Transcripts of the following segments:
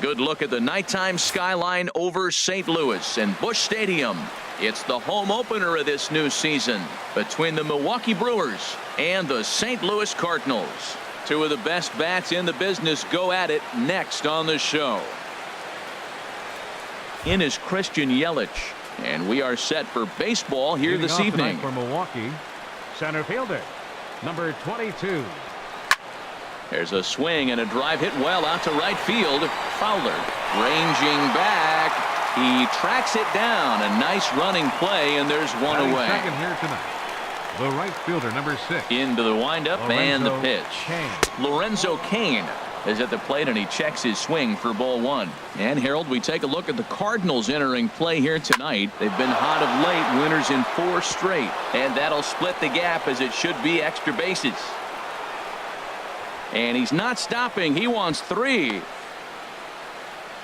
good look at the nighttime skyline over St. Louis and Busch Stadium. It's the home opener of this new season between the Milwaukee Brewers and the St. Louis Cardinals. Two of the best bats in the business go at it next on the show. In is Christian Yelich, and we are set for baseball here this evening. For Milwaukee, center fielder, number 22. There's a swing and a drive hit well out to right field. Fowler ranging back. He tracks it down. A nice running play, and there's one away. Second here tonight, the right fielder, number 6. Into the windup and the pitch. Lorenzo Cain is at the plate, and he checks his swing for ball 1. And Harold, we take a look at the Cardinals entering play here tonight. They've been hot of late, winners in 4 straight, and that'll split the gap as it should be extra bases. And he's not stopping. He wants 3.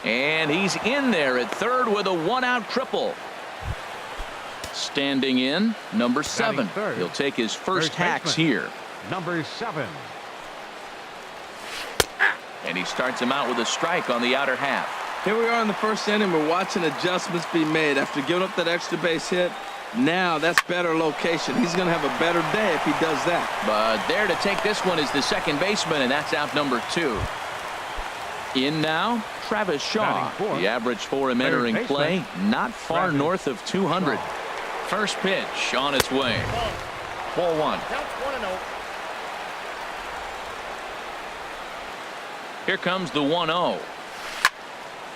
And he's in there at third with a 1-out triple. Standing in, number 7. He'll take his first hacks here. Number 7. And he starts him out with a strike on the outer half. Here we are in the first inning. We're watching adjustments be made after giving up that extra base hit. Now that's better location. He's going to have a better day if he does that. But there to take this one is the second baseman, and that's out number 2. In now, Travis Shaw. The average for him entering play, not far north of 200. First pitch on its way. Ball 1. Here comes the 1-0.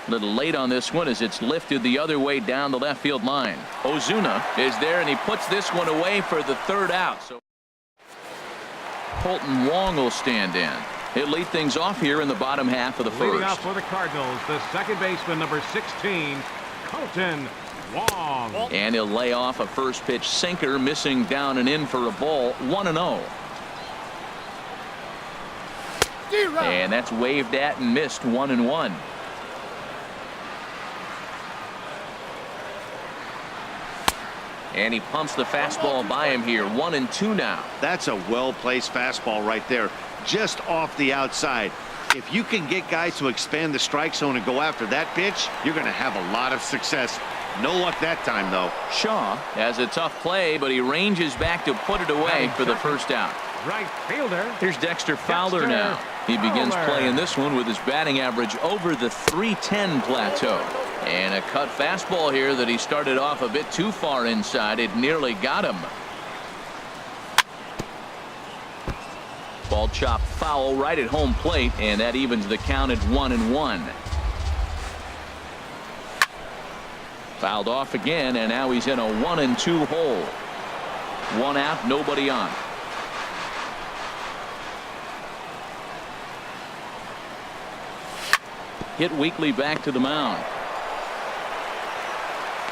A little late on this one as it's lifted the other way down the left field line. Ozuna is there, and he puts this one away for the 3rd out. So Colton Wong will stand in. He'll lead things off here in the bottom half of the first. Leading off for the Cardinals, the second baseman, number 16, Colton Wong. And he'll lay off a first pitch sinker, missing down and in for a ball. 1-0. And that's waved at and missed. 1-1. And he pumps the fastball by him here. 1-2 now. That's a well-placed fastball right there, just off the outside. If you can get guys to expand the strike zone and go after that pitch, you're going to have a lot of success. No luck that time, though. Shaw has a tough play, but he ranges back to put it away for the first out. Right fielder. Here's Dexter Fowler now. He begins playing this one with his batting average over the 310 plateau. And a cut fastball here that he started off a bit too far inside. It nearly got him. Ball chopped foul right at home plate, and that evens the count at 1-1. Fouled off again, and now he's in a 1-2 hole. 1 out, nobody on. Hit weakly back to the mound.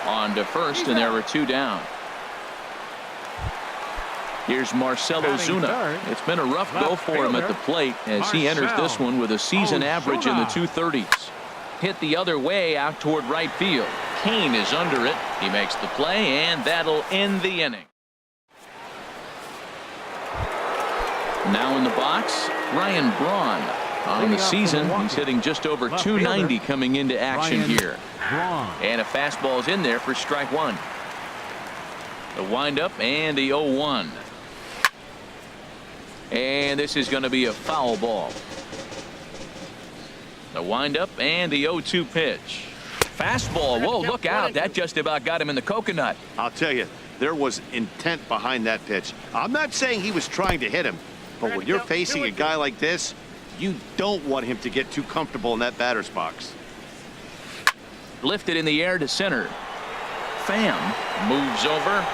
On to first, and there are 2 down. Here's Marcell Ozuna. It's been a rough go for him at the plate as he enters this one with a season average in the 230s. Hit the other way out toward right field. Cain is under it. He makes the play, and that'll end the inning. Now in the box, Ryan Braun. On the season, he's hitting just over 290 coming into action here. And a fastball is in there for strike 1. The windup and the 0-1. And this is going to be a foul ball. The windup and the 0-2 pitch. Fastball. Whoa, look out. That just about got him in the coconut. I'll tell you, there was intent behind that pitch. I'm not saying he was trying to hit him, but when you're facing a guy like this, you don't want him to get too comfortable in that batter's box. Lifted in the air to center. Pham moves over,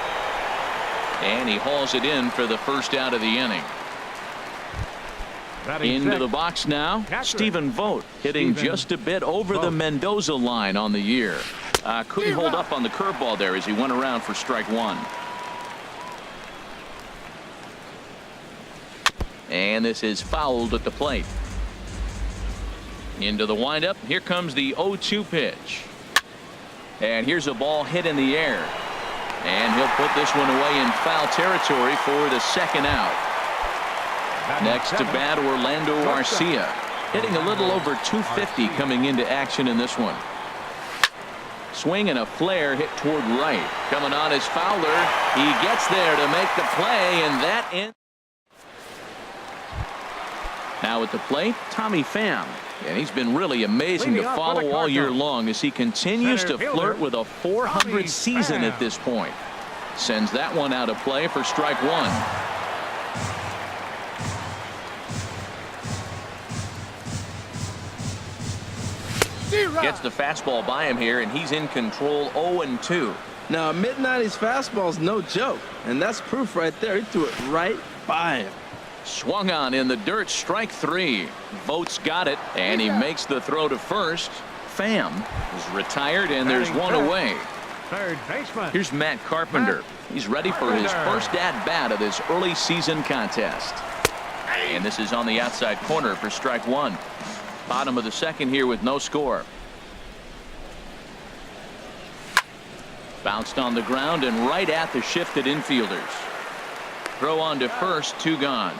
and he hauls it in for the first out of the inning. Into the box now, Stephen Vogt hitting just a bit over the Mendoza line on the year. Couldn't hold up on the curveball there as he went around for strike 1. And this is fouled at the plate. Into the windup. Here comes the 0-2 pitch. And here's a ball hit in the air. And he'll put this one away in foul territory for the second out. Next to bat, Orlando Arcia. Hitting a little over 250 coming into action in this one. Swing and a flare hit toward right. Coming on is Fowler. He gets there to make the play, and that ends. Now at the plate, Tommy Pham. And he's been really amazing to follow all year long as he continues to flirt with a .400 season at this point. Sends that one out of play for strike one. Gets the fastball by him here, and he's in control 0-2. Now, a mid-90s fastball is no joke, and that's proof right there. He threw it right by him. Swung on in the dirt, strike three. Votes got it, and he makes the throw to first. Pham is retired, and there's one away. Third baseman. Here's Matt Carpenter. He's ready for his first at-bat of this early season contest. And this is on the outside corner for strike one. Bottom of the second here with no score. Bounced on the ground and right at the shifted infielders. Throw on to first, two gone.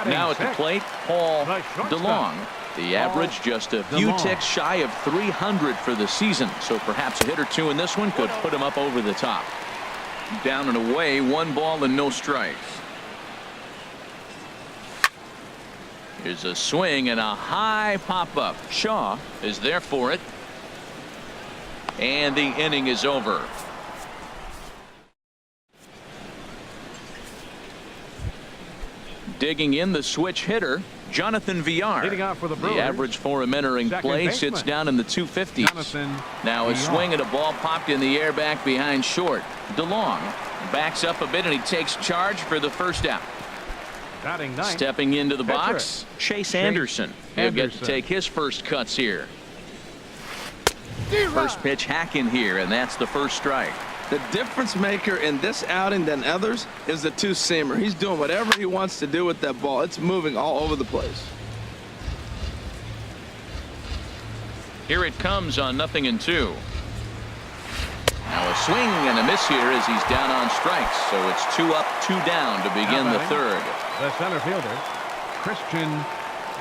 Now at the plate, Paul DeLong. The average just a few ticks shy of 300 for the season, so perhaps a hit or two in this one could put him up over the top. Down and away, 1 ball and no strikes. Here's a swing and a high pop-up. Shaw is there for it. And the inning is over. Digging in the switch hitter, Jonathan Villar. Leading off for the Brewers, average for him entering play sits down in the 250s. Now a swing and a ball popped in the air back behind short. DeLong backs up a bit and he takes charge for the first out. Stepping into the box, Chase Anderson. He'll get to take his first cuts here. First pitch hack in here, and that's the first strike. The difference maker in this outing than others is the two-seamer. He's doing whatever he wants to do with that ball. It's moving all over the place. Here it comes on 0-2. Now a swing and a miss here as he's down on strikes. So it's 2 up, 2 down to begin the third. The center fielder, Christian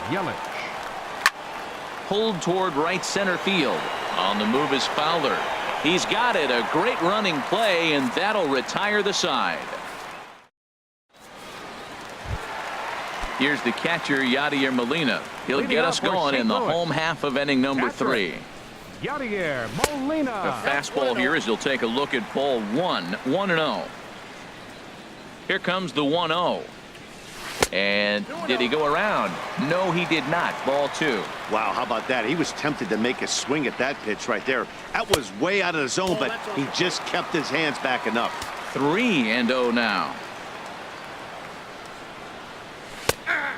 Yelich. Pulled toward right center field. On the move is Fowler. He's got it. A great running play, and that'll retire the side. Here's the catcher, Yadier Molina. He'll get us going in the home half of inning number 3. Yadier Molina. The fastball here as he'll take a look at ball 1. 1-0. Here comes the 1-0. And did he go around? No, he did not. Ball 2. Wow, how about that? He was tempted to make a swing at that pitch right there. That was way out of the zone, but he just kept his hands back enough. 3-0 now.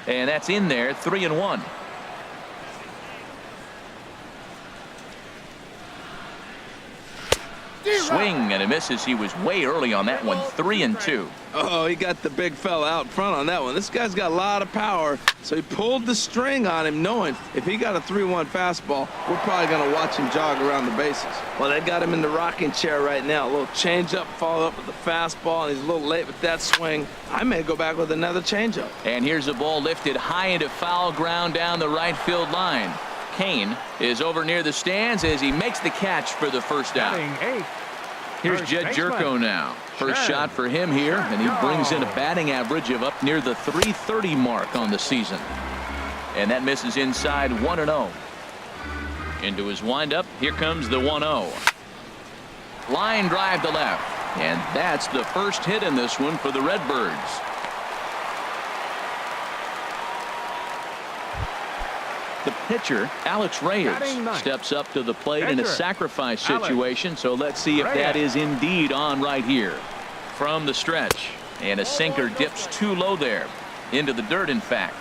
And that's in there. 3-1. Swing and a misses. He was way early on that one. 3-2. Oh, he got the big fella out front on that one. This guy's got a lot of power, so he pulled the string on him, knowing if he got a 3-1 fastball, we're probably going to watch him jog around the bases. Well, they got him in the rocking chair right now. A little changeup, followed up with the fastball, and he's a little late with that swing. I may go back with another changeup. And here's a ball lifted high into foul ground down the right field line. Kane is over near the stands as he makes the catch for the first out. Here's Jed Jerko now. First shot for him here, and he brings in a batting average of up near the .330 mark on the season. And that misses inside. 1-0. Into his windup. Here comes the 1-0. Line drive to left. And that's the first hit in this one for the Redbirds. The pitcher, Alex Reyes, steps up to the plate in a sacrifice situation, so let's see if that is indeed on right here. From the stretch, and a sinker dips too low there. Into the dirt, in fact.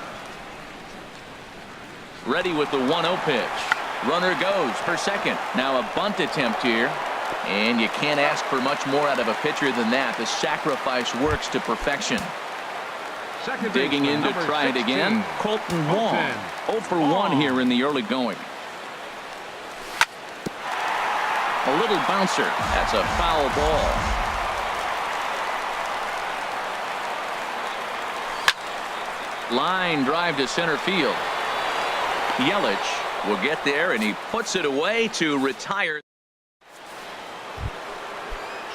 Ready with the 1-0 pitch. Runner goes for second. Now a bunt attempt here, and you can't ask for much more out of a pitcher than that. The sacrifice works to perfection. Digging in to try it again, Colton Wong. 0 for 1 here in the early going. A little bouncer. That's a foul ball. Line drive to center field. Yelich will get there, and he puts it away to retire.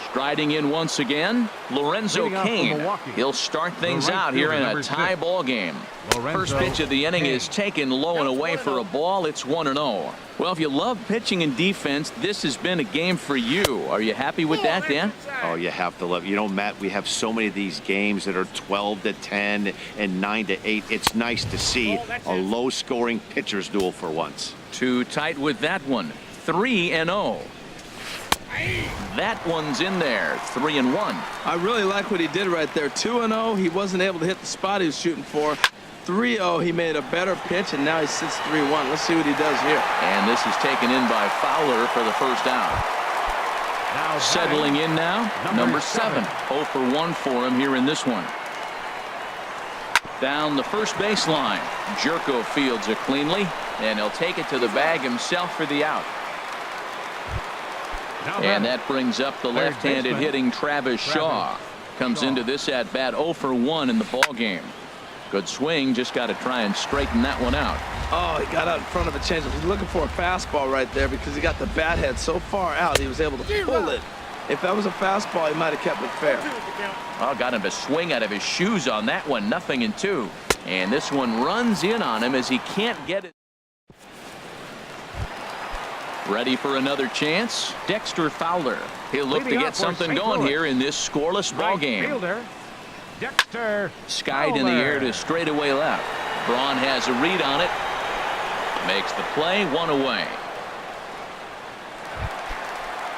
Striding in once again, Lorenzo Cain. He'll start things out here in a tie ball game. First pitch of the inning is taken low and away for a ball. It's 1-0. Well, if you love pitching and defense, this has been a game for you. Are you happy with that, Dan? Oh, you have to love. You know, Matt, we have so many of these games that are 12-10 and 9-8. It's nice to see a low-scoring pitcher's duel for once. Too tight with that one. 3-0. That one's in there. 3-1. I really like what he did right there. 2-0. He wasn't able to hit the spot he was shooting for. 3-0. He made a better pitch, and now he sits 3-1. Let's see what he does here. And this is taken in by Fowler for the first out. Now settling in now, number 7. 0 for 1 for him here in this one. Down the first baseline. Jerko fields it cleanly, and he'll take it to the bag himself for the out. And that brings up the left-handed hitting Travis Shaw. Comes into this at bat 0 for 1 in the ball game. Good swing, just got to try and straighten that one out. Oh, he got out in front of a changeup. He's looking for a fastball right there because he got the bat head so far out he was able to pull it. If that was a fastball, he might have kept it fair. Oh, got him to swing out of his shoes on that one. 0-2. And this one runs in on him as he can't get it. Ready for another chance. Dexter Fowler. He'll look to get something going here in this scoreless ball game. Dexter skied in the air to straightaway left. Braun has a read on it. Makes the play. 1 away.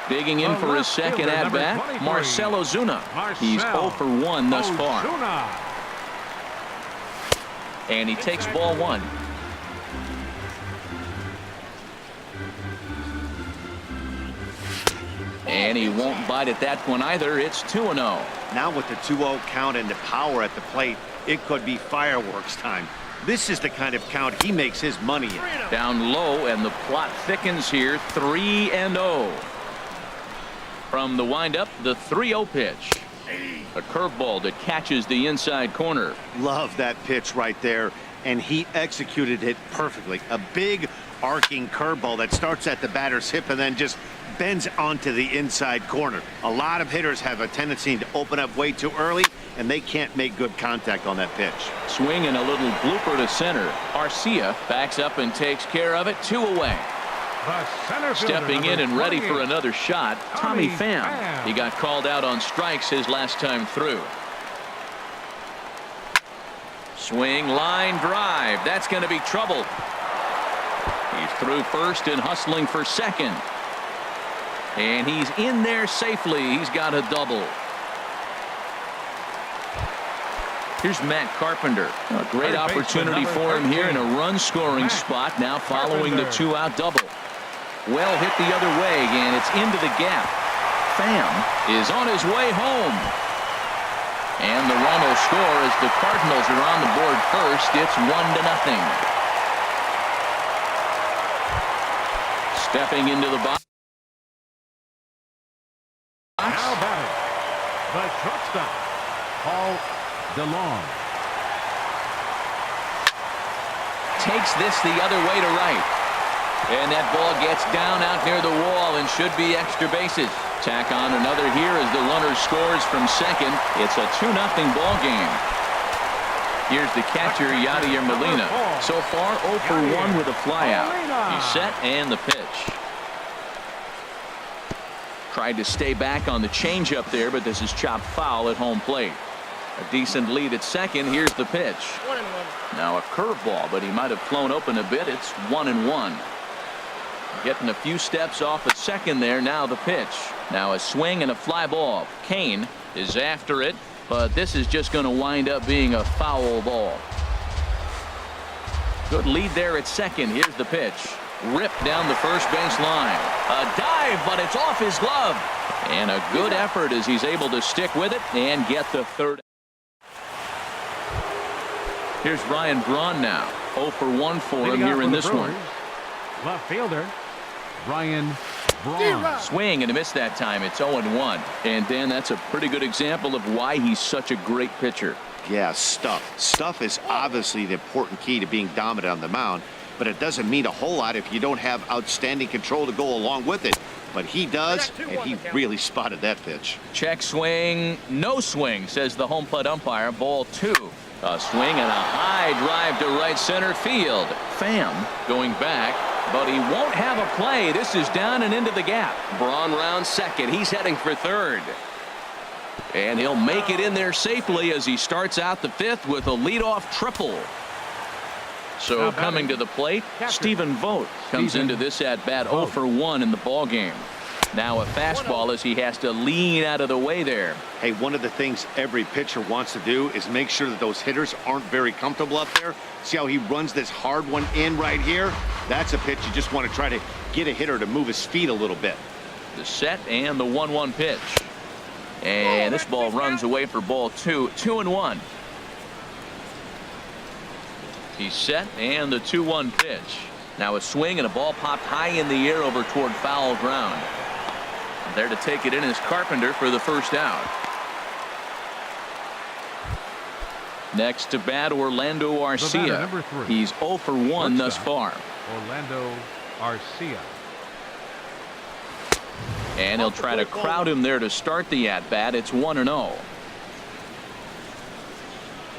Digging in for his second at bat, Marcell Ozuna. He's 0 for 1 thus far. And he takes ball 1. And he won't bite at that one either. It's 2-0. Now with the 2-0 count and the power at the plate, it could be fireworks time. This is the kind of count he makes his money in. Down low, and the plot thickens here. 3-0. From the windup, the 3-0 pitch. A curveball that catches the inside corner. Love that pitch right there, and he executed it perfectly. A big arcing curveball that starts at the batter's hip and then just bends onto the inside corner. A lot of hitters have a tendency to open up way too early, and they can't make good contact on that pitch. Swing and a little blooper to center. Arcia backs up and takes care of it. 2 away. Stepping in and ready for another shot, Tommy Pham. He got called out on strikes his last time through. Swing, line drive. That's going to be trouble. He's through first and hustling for second. And he's in there safely. He's got a double. Here's Matt Carpenter. A great opportunity for him here in a run-scoring spot now following the 2-out double. Well hit the other way, and it's into the gap. Pham is on his way home. And the run will score as the Cardinals are on the board first. It's 1-0. Stepping into the box. Now batting, the shortstop, Paul DeLong. Takes this the other way to right. And that ball gets down out near the wall and should be extra bases. Tack on another here as the runner scores from second. It's a 2-0 ball game. Here's the catcher, Yadier Molina. So far, 0 for 1 with a flyout. He's set and the pitch. Tried to stay back on the changeup there, but this is chopped foul at home plate. A decent lead at second. Here's the pitch. 1-1. Now a curveball, but he might have flown open a bit. It's 1-1. Getting a few steps off at second there. Now the pitch. Now a swing and a fly ball. Cain is after it, but this is just going to wind up being a foul ball. Good lead there at second. Here's the pitch. Ripped down the first base line. A dive, but it's off his glove. And a good effort as he's able to stick with it and get the third. Here's Ryan Braun now. 0 for 1 for him here in this one. Left fielder, Ryan Braun. Swing and a miss that time. It's 0-1. And Dan, that's a pretty good example of why he's such a great pitcher. Yeah, stuff. Stuff is obviously the important key to being dominant on the mound, but it doesn't mean a whole lot if you don't have outstanding control to go along with it. But he does, and he really spotted that pitch. Check swing, no swing, says the home plate umpire. Ball 2. A swing and a high drive to right center field. Pham going back, but he won't have a play. This is down and into the gap. Braun rounds second. He's heading for third. And he'll make it in there safely as he starts out the 5th with a leadoff triple. So coming to the plate, Stephen Vogt comes into this at-bat 0 for 1 in the ball game. Now a fastball as he has to lean out of the way there. Hey, one of the things every pitcher wants to do is make sure that those hitters aren't very comfortable up there. See how he runs this hard one in right here? That's a pitch you just want to try to get a hitter to move his feet a little bit. The set and the 1-1 pitch. And this ball runs away for ball 2. 2-1. He's set and the 2-1 pitch. Now a swing and a ball popped high in the air over toward foul ground. There to take it in is Carpenter for the first out. Next to bat, Orlando Arcia. He's 0 for 1 thus far. Orlando Arcia. And he'll try to crowd him there to start the at-bat. It's 1-0.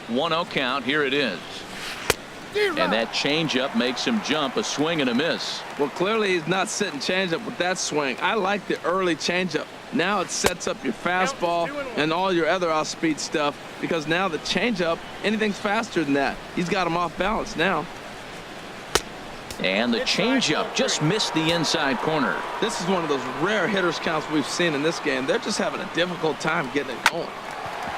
1-0 count. Here it is. And that changeup makes him jump. A swing and a miss. Well, clearly he's not sitting changeup with that swing. I like the early changeup. Now it sets up your fastball and all your other off-speed stuff, because now the changeup, anything's faster than that. He's got him off balance now. And the changeup just missed the inside corner. This is one of those rare hitters counts we've seen in this game. They're just having a difficult time getting it going.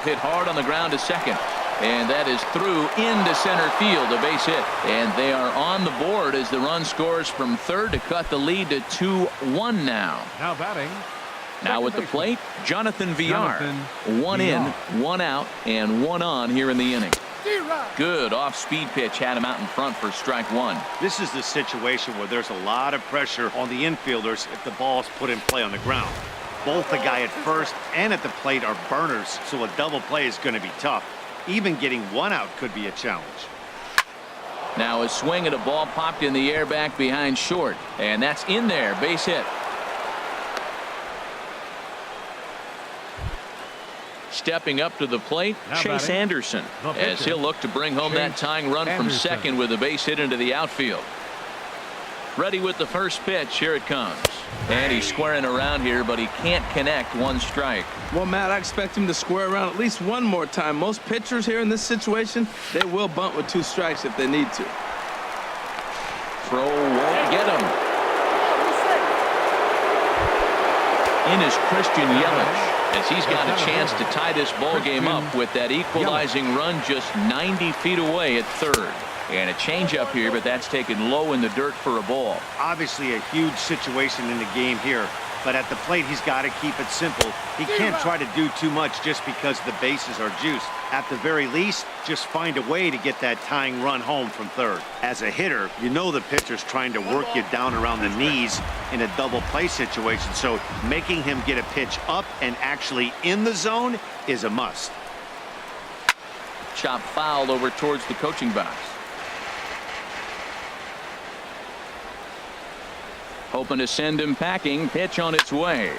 Hit hard on the ground to second. And that is through into center field, a base hit. And they are on the board as the run scores from third to cut the lead to 2-1 now. Now batting. Now at the plate, Jonathan Villar. 1 in, 1 out, and 1 on here in the inning. Good off-speed pitch had him out in front for strike 1. This is the situation where there's a lot of pressure on the infielders if the ball's put in play on the ground. Both the guy at first and at the plate are burners, so a double play is going to be tough. Even getting 1 out could be a challenge. Now a swing and a ball popped in the air back behind short, and that's in there. Base hit. Stepping up to the plate, Chase Anderson, as he'll look to bring home that tying run from second with a base hit into the outfield. Ready with the first pitch. Here it comes. And he's squaring around here, but he can't connect. 1 strike. Well, Matt, I expect him to square around at least one more time. Most pitchers here in this situation, they will bunt with 2 strikes if they need to. Throw won't get him. In is Christian Yelich, as he's got a chance to tie this ball game up with that equalizing run just 90 feet away at third. And a changeup here, but that's taken low in the dirt for a ball. Obviously a huge situation in the game here, but at the plate he's got to keep it simple. He can't try to do too much just because the bases are juiced. At the very least, just find a way to get that tying run home from third. As a hitter, you know the pitcher's trying to work you down around the knees in a double play situation, so making him get a pitch up and actually in the zone is a must. Chop foul over towards the coaching box. Hoping to send him packing. Pitch on its way.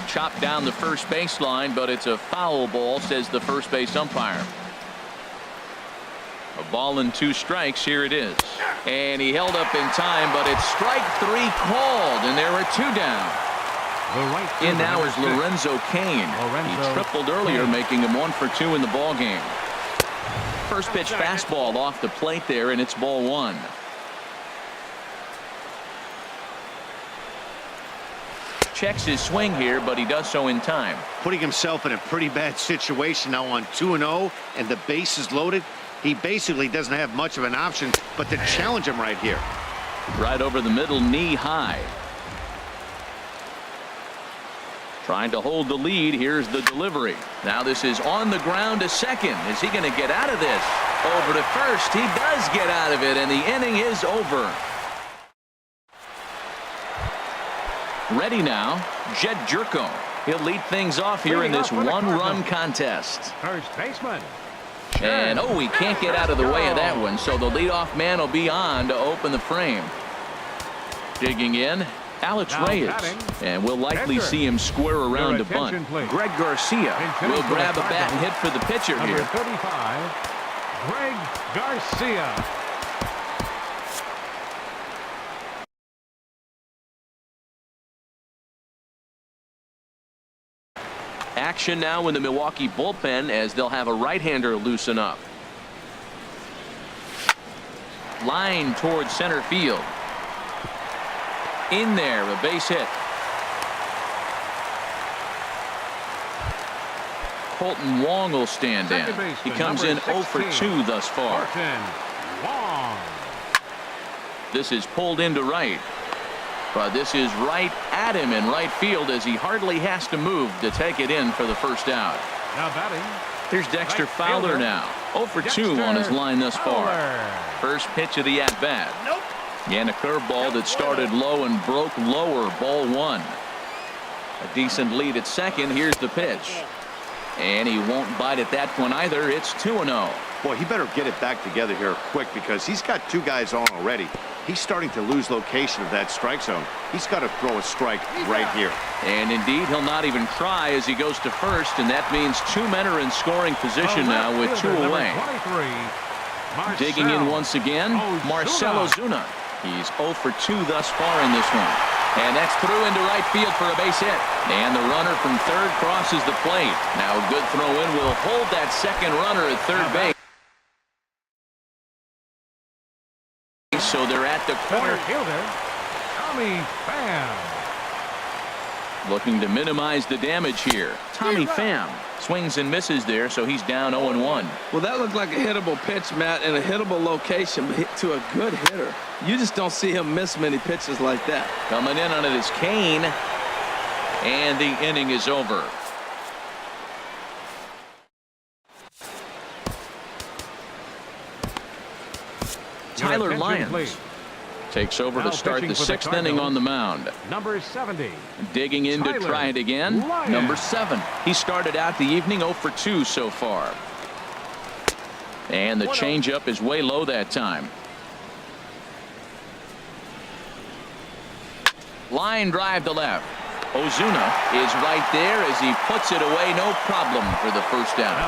Chopped down the first baseline, but it's a foul ball, says the first base umpire. A ball and 2 strikes. Here it is. And he held up in time, but it's strike 3 called, and there were 2 down. In now is Lorenzo Cain. He tripled earlier, making him 1 for 2 in the ball game. First pitch fastball off the plate there, and it's ball 1. Checks his swing here, but he does so in time. Putting himself in a pretty bad situation now on 2-0, and the base is loaded. He basically doesn't have much of an option but to challenge him right here. Right over the middle, knee high. Trying to hold the lead. Here's the delivery. Now this is on the ground to second. Is he going to get out of this? Over to first. He does get out of it, and the inning is over. Ready now, Jed Jerko. He'll lead things off here in this one-run contest. First baseman. And, oh, he can't get out of the way of that one, so the leadoff man will be on to open the frame. Digging in, Alex Reyes. And we'll likely see him square around to bunt. Greg Garcia will grab a bat and hit for the pitcher Number here. 35, Greg Garcia. Action now in the Milwaukee bullpen as they'll have a right-hander loosen up. Line towards center field. In there, a base hit. Colton Wong will stand in. He comes in 0 for 2 thus far. This is pulled into right. But this is right at him in right field as he hardly has to move to take it in for the first out. Now batting. Here's Dexter Fowler now. 0 for 2 on his line thus far. First pitch of the at-bat. And a curveball that started low and broke lower. Ball 1. A decent lead at second. Here's the pitch. And he won't bite at that one either. It's 2-0. Boy, he better get it back together here quick because he's got 2 guys on already. He's starting to lose location of that strike zone. He's got to throw a strike right here. And indeed, he'll not even try as he goes to first, and that means 2 men are in scoring position now with 2 away. Digging in once again, Marcell Ozuna. He's 0 for 2 thus far in this one. And that's through into right field for a base hit. And the runner from third crosses the plate. Now a good throw in will hold that second runner at third base. So they're at the corner. Tommy Pham. Looking to minimize the damage here. Tommy Pham swings and misses there, so he's down 0-1. Well, that looked like a hittable pitch, Matt, in a hittable location to a good hitter. You just don't see him miss many pitches like that. Coming in on it is Kane, and the inning is over. Tyler Lyons takes over to start the 6th inning on the mound. Number 70. Digging in to try it again. Number 7. He started out the evening 0 for 2 so far. And the changeup is way low that time. Line drive to left. Ozuna is right there as he puts it away. No problem for the first down.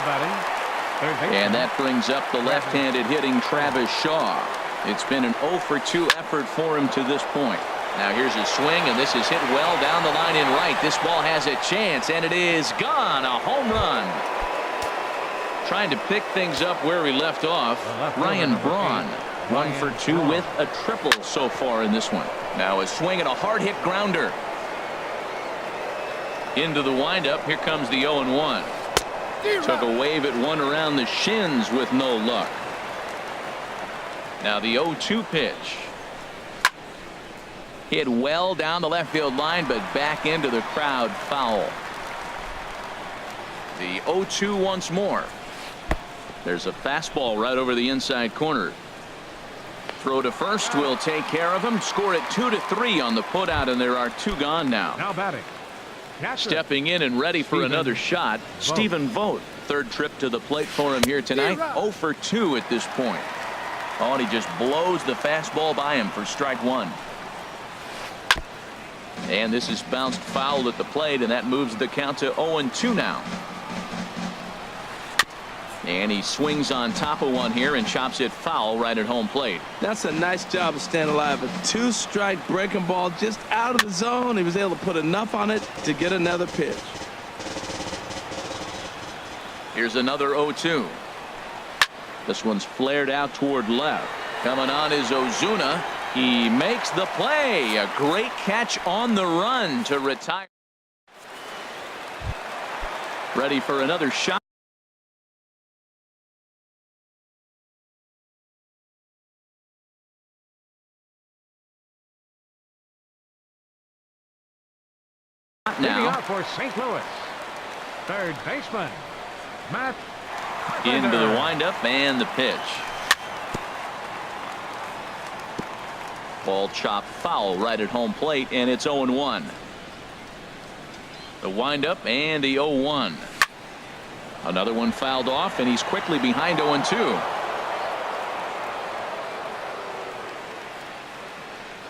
And that brings up the left-handed hitting Travis Shaw. It's been an 0 for 2 effort for him to this point. Now here's a swing, and this is hit well down the line in right. This ball has a chance, and it is gone. A home run. Trying to pick things up where we left off. Ryan Braun, 1 for 2 with a triple so far in this one. Now a swing and a hard hit grounder. Into the windup. Here comes the 0-1. Took a wave at one around the shins with no luck. Now the 0-2 pitch. Hit well down the left field line, but back into the crowd, foul. The 0-2 once more. There's a fastball right over the inside corner. Throw to first will take care of him. Score it 2-3 on the putout, and there are 2 gone now. Now batting. Stepping in and ready for another shot, Stephen Vogt. Third trip to the plate for him here tonight. 0 for 2 at this point. Oh, and he just blows the fastball by him for strike 1. And this is bounced foul at the plate, and that moves the count to 0-2 now. And he swings on top of one here and chops it foul right at home plate. That's a nice job of staying alive. A 2-strike breaking ball just out of the zone. He was able to put enough on it to get another pitch. Here's another 0-2. This one's flared out toward left. Coming on is Ozuna. He makes the play. A great catch on the run to retire. Ready for another shot. Now for St. Louis. Third baseman, Matt. Into the windup and the pitch. Ball chopped foul right at home plate, and it's 0-1. The windup and the 0-1. Another one fouled off, and he's quickly behind 0-2.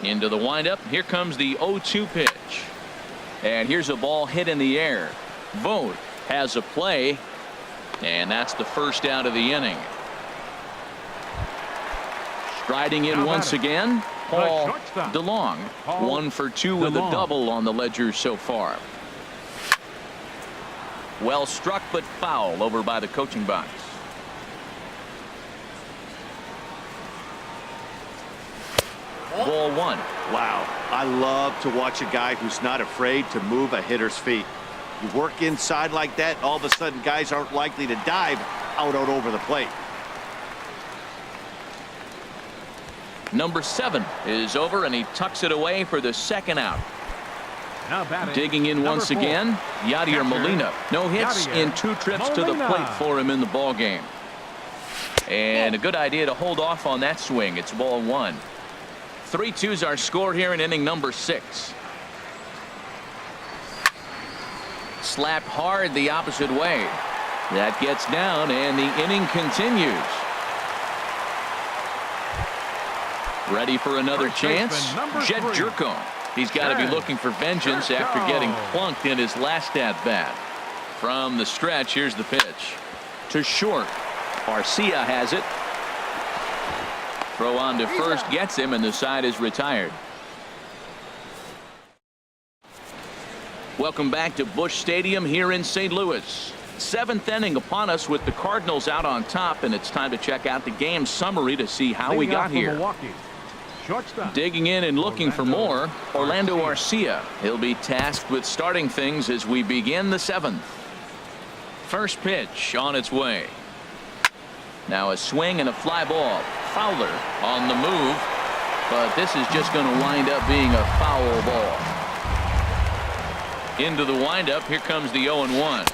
Into the windup. Here comes the 0-2 pitch. And here's a ball hit in the air. Vogt has a play, and that's the first out of the inning. Striding in once again, Paul DeLong. 1 for 2 with a double on the ledger so far. Well struck, but foul over by the coaching box. Ball 1. Wow, I love to watch a guy who's not afraid to move a hitter's feet. You work inside like that, all of a sudden guys aren't likely to dive out over the plate. Number 7 is over, and he tucks it away for the second out. Digging in once again, Yadier Molina. No hits in 2 trips to the plate for him in the ball game. And a good idea to hold off on that swing. It's ball 1. 3-2's our score here in inning number 6. Slapped hard the opposite way. That gets down, and the inning continues. Ready for another chance? Jed Jerko. He's got to be looking for vengeance after getting plunked in his last at-bat. From the stretch, here's the pitch. To short. Garcia has it. Throw on to first gets him, and the side is retired. Welcome back to Busch Stadium here in St. Louis. 7th inning upon us with the Cardinals out on top, and it's time to check out the game summary to see how we got here. Digging in and looking for more, Orlando Garcia. He'll be tasked with starting things as we begin the 7th. First pitch on its way. Now a swing and a fly ball. Fowler on the move, but this is just going to wind up being a foul ball. Into the windup. Here comes the 0-1.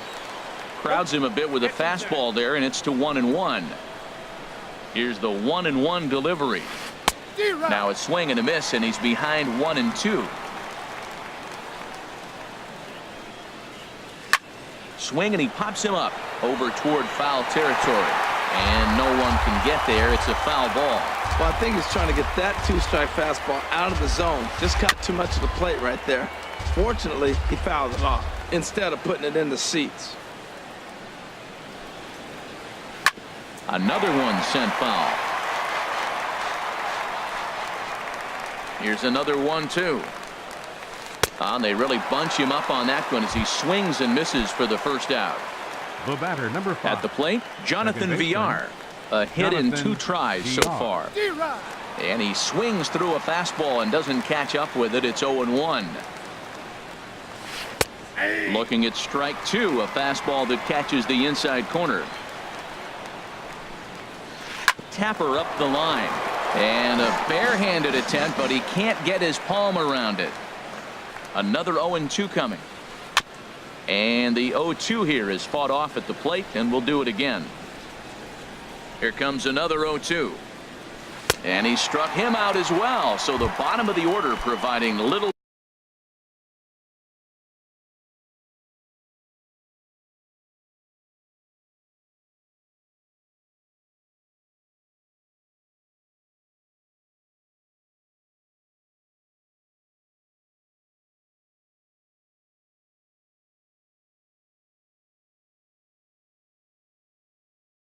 Crowds him a bit with a fastball there, and it's to 1-1. Here's the 1-1 delivery. Now a swing and a miss, and he's behind 1-2. Swing, and he pops him up over toward foul territory, and no one can get there. It's a foul ball. Well, I think he's trying to get that 2-strike fastball out of the zone. Just got too much of the plate right there. Fortunately, he fouled it off instead of putting it in the seats. Another one sent foul. Here's another 1-2. They really bunch him up on that one as he swings and misses for the first out. The batter, number 5. At the plate, Jonathan Villar. A hit in 2 tries so far. And he swings through a fastball and doesn't catch up with it. It's 0-1. Looking at strike 2, a fastball that catches the inside corner. Tapper up the line. And a barehanded attempt, but he can't get his palm around it. Another 0-2 coming. And the 0-2 here is fought off at the plate, and we'll do it again. Here comes another 0-2. And he struck him out as well. So the bottom of the order providing little.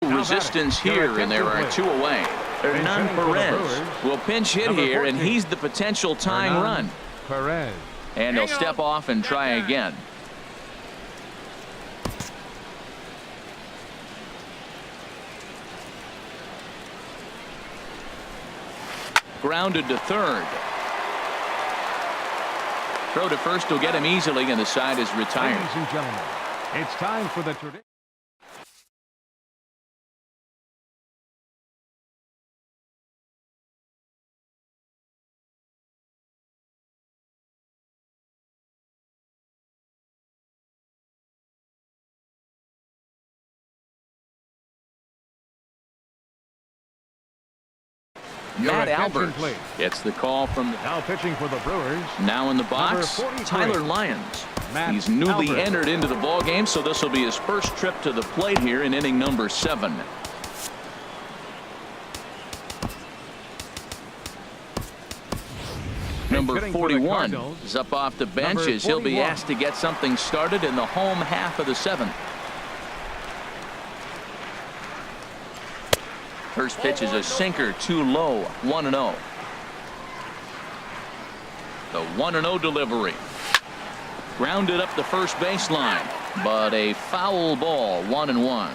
Resistance here, and there are 2 away. Hernan Perez will pinch hit here, and he's the potential tying run. And he'll step off and try again. Grounded to third. Throw to first will get him easily, and the side is retired. Ladies and gentlemen, it's time for the tradition. Matt Albert gets the call from the. Now pitching for the Brewers. Now in the box, Tyler Lyons. He's newly entered into the ball game, so this will be his first trip to the plate here in inning number 7. Number 41 is up off the bench as he'll be asked to get something started in the home half of the 7th. First pitch is a sinker, too low, 1-0. The 1-0 delivery. Grounded up the first baseline, but a foul ball, 1-1.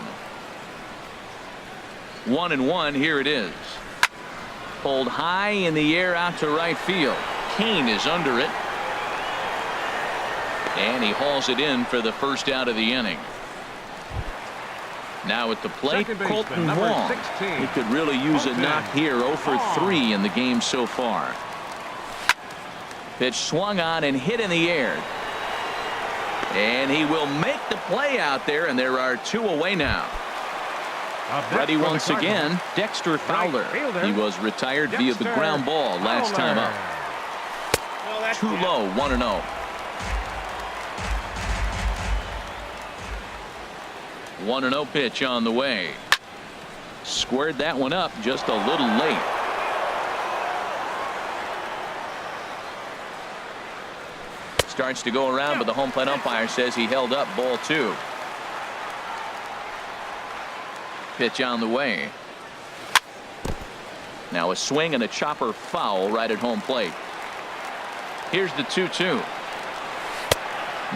1-1, here it is. Pulled high in the air out to right field. Kane is under it. And he hauls it in for the first out of the inning. Now at the plate, Colton Wong. He could really use a knock here. 0 for 3 in the game so far. Pitch swung on and hit in the air. And he will make the play out there, and there are 2 away now. Ready once again, Dexter Fowler. He was retired via the ground ball last time up. Too low, 1-0. 1-0 pitch on the way. Squared that one up just a little late. Starts to go around, but the home plate umpire says he held up, ball 2. Pitch on the way. Now a swing and a chopper foul right at home plate. Here's the 2-2.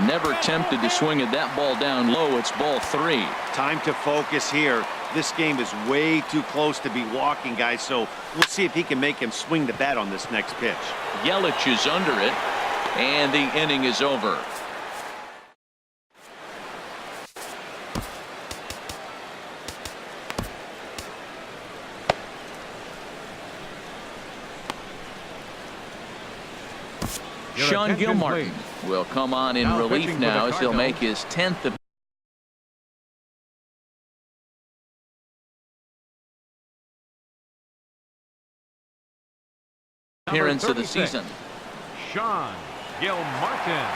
Never tempted to swing at that ball down low. It's ball 3. Time to focus here. This game is way too close to be walking, guys, so we'll see if he can make him swing the bat on this next pitch. Yelich is under it, and the inning is over. Sean Gilmartin will come on in relief now as he'll make his 10th appearance of the season. Sean Gilmartin.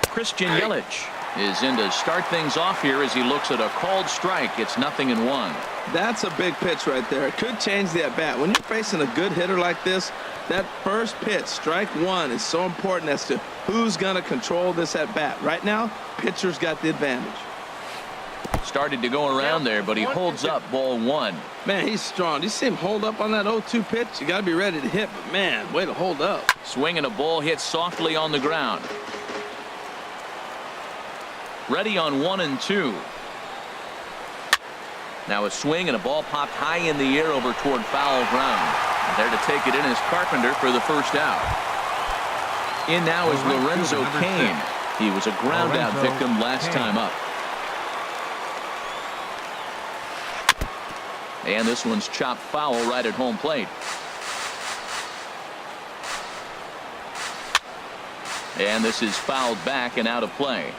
Christian Yelich is in to start things off here as he looks at a called strike. It's 0-1. That's a big pitch right there. It could change the at bat. When you're facing a good hitter like this, that first pitch, strike 1, is so important as to who's going to control this at bat. Right now, pitcher's got the advantage. Started to go around there, but he holds up, ball 1. Man, he's strong. You see him hold up on that 0-2 pitch? You got to be ready to hit, but man, way to hold up. Swinging a ball hit softly on the ground. Ready on 1-2. Now a swing and a ball popped high in the air over toward foul ground. And there to take it in is Carpenter for the first out. In now is Lorenzo Cain. He was a ground out victim last time up. And this one's chopped foul right at home plate. And this is fouled back and out of play.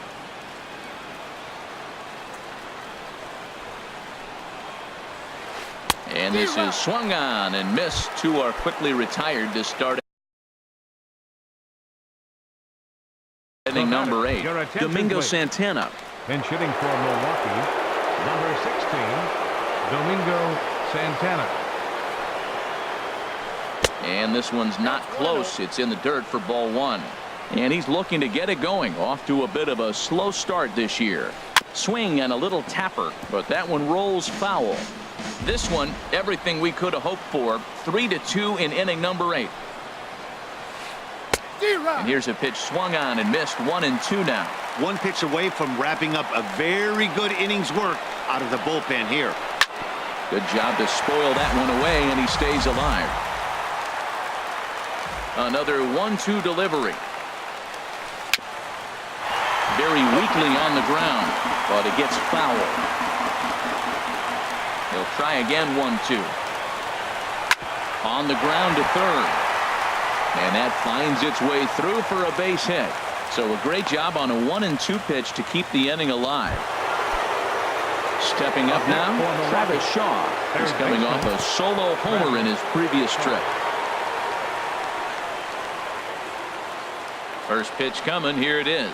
And this is swung on and missed. 2 are quickly retired to start inning number 8. Domingo Santana. Pinch hitting for Milwaukee, number 16, Domingo Santana. And this one's not close. It's in the dirt for ball 1. And he's looking to get it going. Off to a bit of a slow start this year. Swing and a little tapper, but that one rolls foul. This one, everything we could have hoped for. 3-2 in inning number 8. And here's a pitch swung on and missed. 1-2 now. 1 pitch away from wrapping up a very good innings work out of the bullpen here. Good job to spoil that one away, and he stays alive. Another 1-2 delivery. Very weakly on the ground, but it gets foul. He'll try again. 1-2. On the ground to third. And that finds its way through for a base hit. So a great job on a 1-2 pitch to keep the inning alive. Stepping up now, Travis Shaw. He's coming off a solo homer in his previous trip. First pitch coming. Here it is.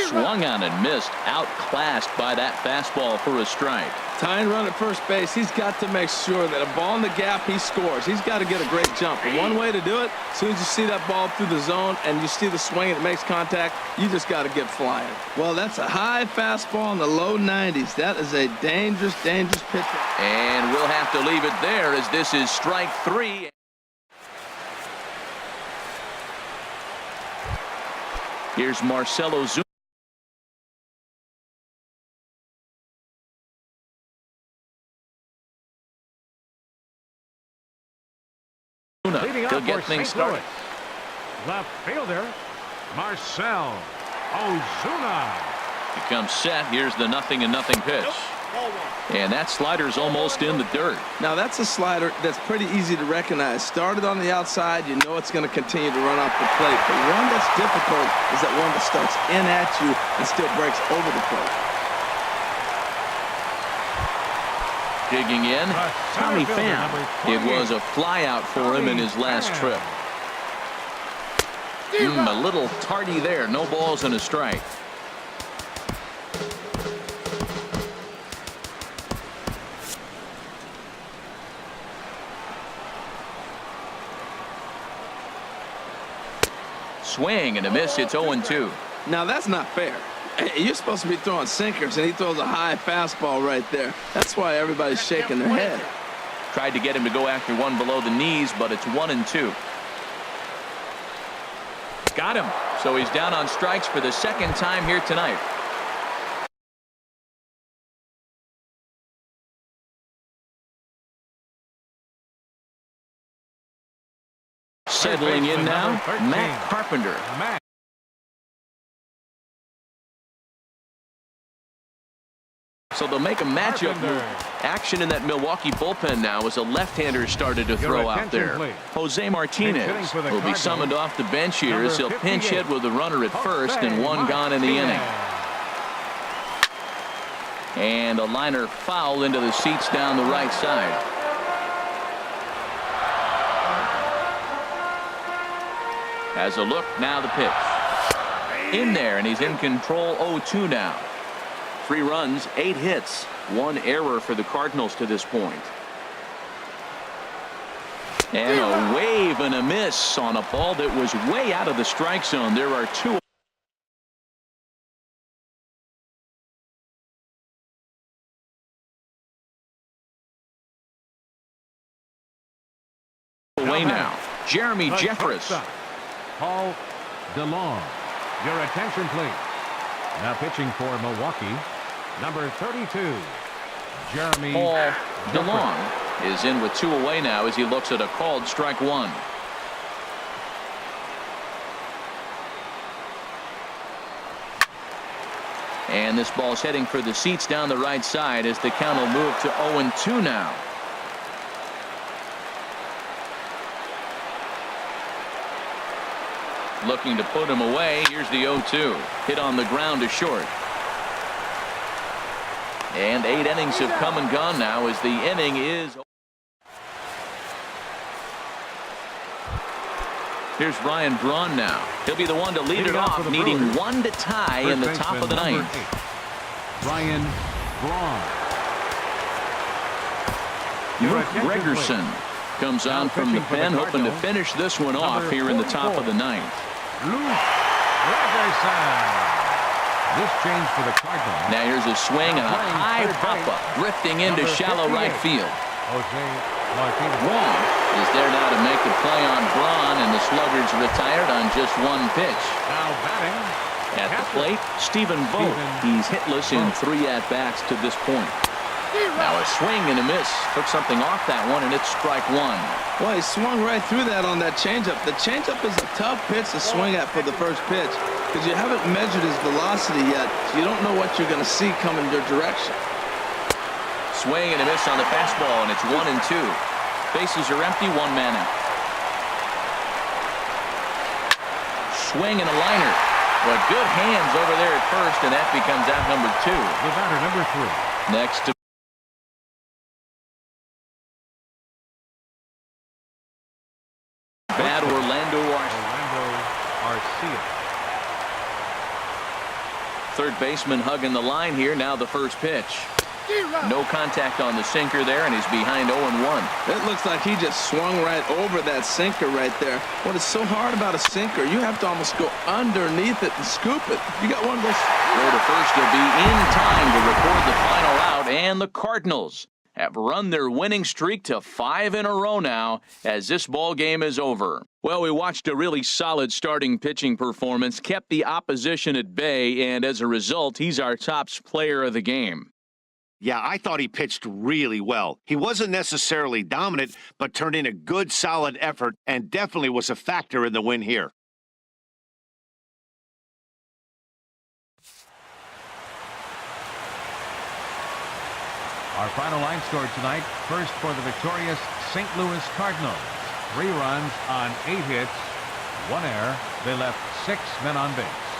Swung on and missed. Outclassed by that fastball for a strike. Tying run at first base. He's got to make sure that a ball in the gap, he scores. He's got to get a great jump. But one way to do it, as soon as you see that ball through the zone and you see the swing and it makes contact, you just got to get flying. Well, that's a high fastball in the low 90s. That is a dangerous, dangerous pitch. And we'll have to leave it there as this is strike 3. Here's Marcelo Zuna. He'll get things started. Left fielder, Marcel Ozuna. He comes set. Here's the 0-0 pitch. And that slider's almost in the dirt. Now, that's a slider that's pretty easy to recognize. Started on the outside, you know it's going to continue to run off the plate. The one that's difficult is that one that starts in at you and still breaks over the plate. Digging in, Tommy Pham. It was a flyout for him in his last trip. A little tardy there. No balls and a strike. Swing and a miss. It's 0-2. Now, that's not fair. You're supposed to be throwing sinkers, and he throws a high fastball right there. That's why everybody's shaking their head. Tried to get him to go after one below the knees, but it's 1-2. Got him. So he's down on strikes for the second time here tonight. Settling in now, Matt Carpenter. So they'll make a matchup move. Action in that Milwaukee bullpen now as a left-hander started to throw out there. Jose Martinez will be summoned off the bench here as he'll pinch hit with a runner at first and one gone in the inning. And a liner foul into the seats down the right side. As a look, now the pitch. In there, and he's in control. 0-2 now. 3 runs, 8 hits, 1 error for the Cardinals to this point. And a wave and a miss on a ball that was way out of the strike zone. There are 2 away now. Jeremy Jeffress. Paul DeLong. Your attention, please. Now pitching for Milwaukee, number 32, Jeremy Paul DeLong is in with 2 away now as he looks at a called strike 1. And this ball's heading for the seats down the right side as the count will move to 0-2 now. Looking to put him away. Here's the 0-2. Hit on the ground to short. And 8 innings have come and gone now as the inning is. Here's Ryan Braun now. He'll be the one to lead it off, needing 1 to tie in the top of the 9th. Ryan Braun. Luke Gregerson comes on from the pen, hoping to finish this one off here in the top of the 9th. Luke Gregerson. This change for the Cardinals. Now here's a swing and a high pop-up drifting into shallow right field. Wong is there now to make the play on Braun, and the Sluggards retired on just 1 pitch. Now batting at the plate, Stephen Vogt. He's hitless in 3 at-bats to this point. Now a swing and a miss. Took something off that one, and it's strike 1. Well, he swung right through that on that changeup. The changeup is a tough pitch to swing at for the first pitch because you haven't measured his velocity yet, so you don't know what you're going to see coming your direction. Swing and a miss on the fastball, and it's 1-2. Bases are empty, 1 man out. Swing and a liner. But good hands over there at first, and that becomes out number 2. The batter, number 3. Next to bad Orlando Arcia. Stl. Third baseman hugging the line here. Now the first pitch. No contact on the sinker there, and he's behind 0-1. It looks like he just swung right over that sinker right there. What is so hard about a sinker, you have to almost go underneath it and scoop it. You got one of those. Throw to first will be in time to record the final out, and the Cardinals have run their winning streak to 5 in a row now as this ball game is over. Well, we watched a really solid starting pitching performance, kept the opposition at bay, and as a result, he's our top player of the game. Yeah, I thought he pitched really well. He wasn't necessarily dominant, but turned in a good, solid effort and definitely was a factor in the win here. Our final line score tonight, first for the victorious St. Louis Cardinals. 3 runs on 8 hits, 1 error. They left 6 men on base.